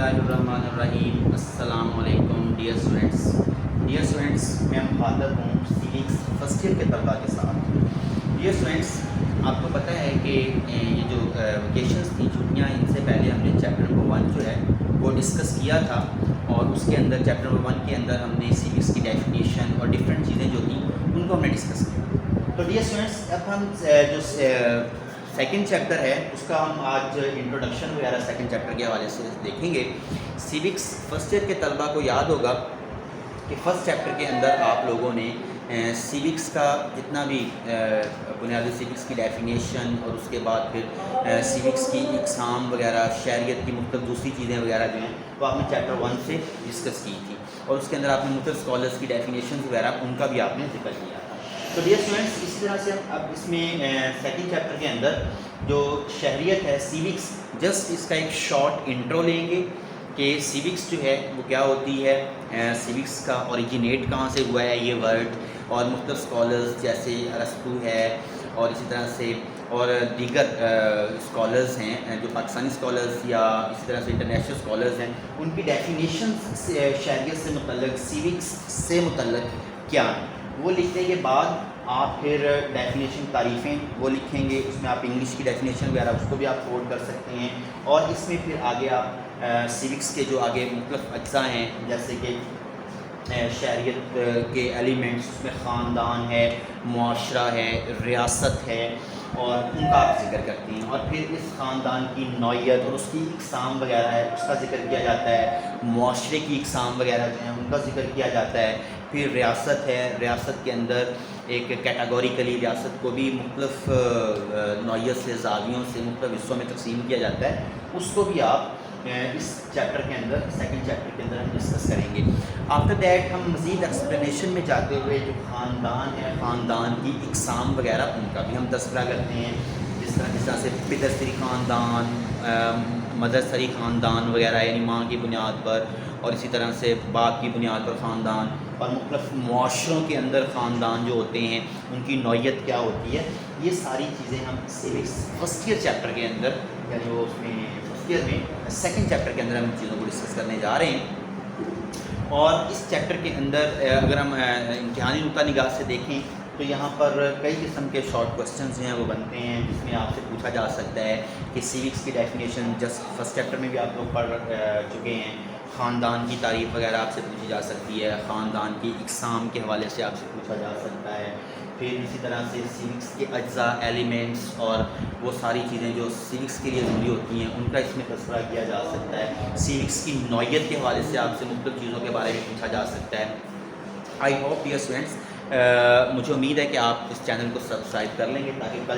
बिस्मिल्लाहिर्रहमानिर्रहीम। अस्सलाम वालेकुम डियर स्टूडेंट्स, मैं मुखातब हूँ सिविक्स फर्स्ट ईयर के तलबा के साथ। डियर स्टूडेंट्स, आपको पता है कि ये जो वेकेशंस थी, छुट्टियाँ, इनसे पहले हमने चैप्टर नंबर 1 जो है वो डिस्कस किया था और उसके अंदर चैप्टर नंबर 1 के अंदर हमने सिविक्स की डेफिनेशन और डिफरेंट चीज़ें जो थी उनको हमने डिस्कस किया। तो डियर स्टूडेंट्स, अब हम जो सेकंड चैप्टर है उसका हम आज इंट्रोडक्शन वगैरह सेकंड चैप्टर के हवाले से देखेंगे। सिविक्स फर्स्ट ईयर के तलबा को याद होगा कि फ़र्स्ट चैप्टर के अंदर आप लोगों ने सिविक्स का जितना भी बुनियादी सिविक्स की डेफिनेशन और उसके बाद फिर सिविक्स की इकसाम वगैरह, शरीयत की मुख्तलिफ दूसरी चीज़ें वगैरह जो हैं वो आपने चैप्टर 1 से डिस्कस की थी और उसके अंदर आपने मुख्तलिफ स्कॉलर्स की डेफिनेशन वगैरह उनका भी आपने जिक्र किया था। तो डियर स्टूडेंट्स, इसी तरह से हम अब इसमें सेकंड चैप्टर के अंदर जो शहरियत है, सिविक्स, जस्ट इसका एक शॉर्ट इंट्रो लेंगे कि सिविक्स जो है वो क्या होती है, सिविक्स का ओरिजिनेट कहाँ से हुआ है ये वर्ड, और मुख्तलिफ स्कॉलर्स जैसे अरस्तू है और इसी तरह से और दीगर स्कॉलर्स हैं जो पाकिस्तानी स्कॉलर्स या इसी तरह से इंटरनेशनल स्कॉलर्स हैं, उनकी डेफिनेशन शहरियत से मुतल्लिक़, सिविक्स से मुतल्लिक़ क्या है वो लिखने के बाद आप फिर डेफिनेशन तारीफ़ें वो लिखेंगे। उसमें आप इंग्लिश की डेफिनेशन वगैरह उसको भी आप कोड कर सकते हैं और इसमें फिर आगे आप सिविक्स के जो आगे मुख्तलिफ अज्जा हैं जैसे कि शहरियत के एलिमेंट्स, उसमें ख़ानदान है, मुआशरा है, रियासत है और उनका आप जिक्र करते हैं और फिर इस ख़ानदान की नौइयत और उसकी इकसाम वगैरह है उसका जिक्र किया जाता है, मुआशरे की इकसाम वगैरह जो हैं उनका जिक्र किया जाता है। फिर रियासत है, रियासत के अंदर एक कैटेगोरिकली रियासत को भी मुख्तलिफ नौइयत से, ज़ावियों से मुख्तलिफ हिस्सों में तकसीम किया जाता है, उसको भी आप इस चैप्टर के अंदर, सेकंड चैप्टर के अंदर हम डिस्कस करेंगे। आफ्टर दैट हम मज़ीद एक्सप्लेनेशन में जाते हुए जो ख़ानदान है, ख़ानदान की इकसाम वगैरह उनका भी हम तज़किरा करते हैं, जिस तरह से पितरसरी ख़ानदान, मदरसरी ख़ानदान वगैरह, यानी माँ की बुनियाद पर, और इसी तरह से बाप की बुनियाद पर ख़ानदान, और मुख्तलिफ मुआशरों के अंदर ख़ानदान जो होते हैं उनकी नौइयत क्या होती है, ये सारी चीज़ें हम सिविक्स फर्स्ट ईयर चैप्टर के अंदर, यानी वो उसमें फर्स्ट ईयर में सेकंड चैप्टर के अंदर हम चीज़ों को डिस्कस करने जा रहे हैं। और इस चैप्टर के अंदर अगर हम इम्तिहानी नुक्ता निगाह से देखें तो यहाँ पर कई किस्म के शॉर्ट क्वेश्चंस जो हैं वो बनते हैं, जिसमें आपसे पूछा जा सकता है कि सिविक्स की डेफिनेशन जस्ट फर्स्ट चैप्टर में भी आप लोग पढ़ चुके हैं, ख़ानदान की तारीफ़ वगैरह आपसे पूछी जा सकती है, ख़ानदान की इकसाम के हवाले से आपसे पूछा जा सकता है, फिर इसी तरह से सिविक्स के अज्जा, एलिमेंट्स और वो सारी चीज़ें जो सिविक्स के लिए ज़रूरी होती हैं उनका इसमें तज़किरा किया जा सकता है। सिविक्स की नौइयत के हवाले से आपसे मुख्तलिफ चीज़ों के बारे में पूछा जा सकता है। आई होप डियर स्टूडेंट्स, मुझे उम्मीद है कि आप इस चैनल को सब्सक्राइब कर लेंगे ताकि कल